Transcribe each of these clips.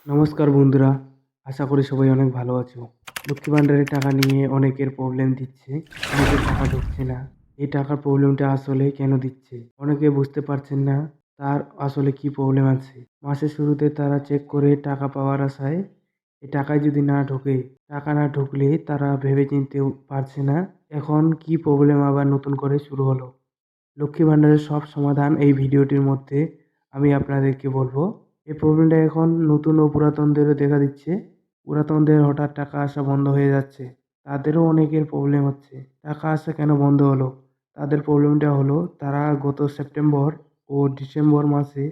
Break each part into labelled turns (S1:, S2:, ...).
S1: নমস্কার বন্ধুরা, আশা করি সবাই অনেক ভালো আছো। লক্ষ্মী ভাণ্ডারের টাকা নিয়ে অনেকের প্রবলেম দিচ্ছে, অনেকের টাকা ঢুকছে না। এই টাকার প্রবলেমটা আসলে কেন দিচ্ছে? অনেকে বুঝতে পারছেন না তার আসলে কি প্রবলেম আছে। মাসের শুরুতে তারা চেক করে টাকা পাওয়ার আশায় এই টাকায় যদি না ঢোকে, টাকা না ঢুকলে তারা ভেবে চিনতেও পারছে না এখন কি প্রবলেম আবার নতুন করে শুরু হলো। লক্ষ্মী ভাণ্ডারের সব সমাধান এই ভিডিওটির মধ্যে আমি আপনাদেরকে বলবো। এই প্রবলেমটা এখন নতুন ও পুরাতনদেরও দেখা দিচ্ছে। পুরাতনদের হঠাৎ টাকা আসা বন্ধ হয়ে যাচ্ছে, তাদেরও অনেকের প্রবলেম হচ্ছে। টাকা আসা কেন বন্ধ হলো? তাদের প্রবলেমটা হলো তারা গত সেপ্টেম্বর ও ডিসেম্বর মাসে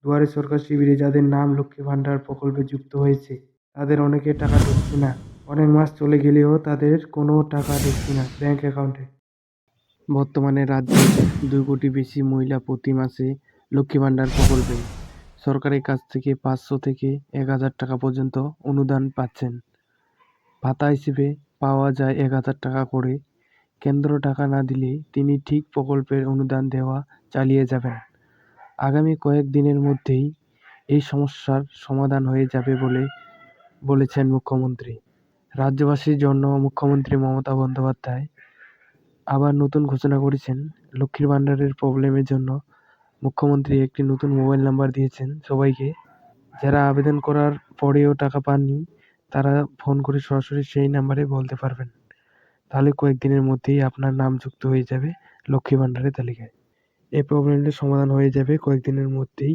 S1: দুয়ারে সরকার শিবিরে যাদের নাম লক্ষ্মী ভাণ্ডার প্রকল্পে যুক্ত হয়েছে তাদের অনেকের টাকা ঢুকছে না। অনেক মাস চলে গেলেও তাদের কোনো টাকা ঢুকছে না ব্যাংক অ্যাকাউন্টে। বর্তমানে রাজ্যের 2 কোটি বেশি মহিলা প্রতি মাসে লক্ষ্মী ভাণ্ডার প্রকল্পে সরকারের কাছ থেকে 500 থেকে 1000 টাকা পর্যন্ত অনুদান পাচ্ছেন। ভাতা হিসেবে পাওয়া যায় 1000 টাকা করে। কেন্দ্র টাকা না দিলে তিনি ঠিক প্রকল্পের অনুদান দেওয়া চালিয়ে যাবেন। আগামী কয়েক দিনের মধ্যেই এই সমস্যার সমাধান হয়ে যাবে বলে বলেছেন মুখ্যমন্ত্রী। রাজ্যবাসীর জন্য মুখ্যমন্ত্রী মমতা বন্দ্যোপাধ্যায় আবার নতুন ঘোষণা করেছেন। লক্ষ্মীর ভাণ্ডারের প্রবলেমের জন্য মুখ্যমন্ত্রী একটি নতুন মোবাইল নাম্বার দিয়েছেন সবাইকে। যারা আবেদন করার পরেও টাকা পাননি তারা ফোন করে সরাসরি সেই নাম্বারে বলতে পারবেন। তাহলে কয়েকদিনের মধ্যেই আপনার নাম যুক্ত হয়ে যাবে লক্ষ্মী ভাণ্ডারের তালিকায়। এই প্রবলেমটির সমাধান হয়ে যাবে কয়েকদিনের মধ্যেই।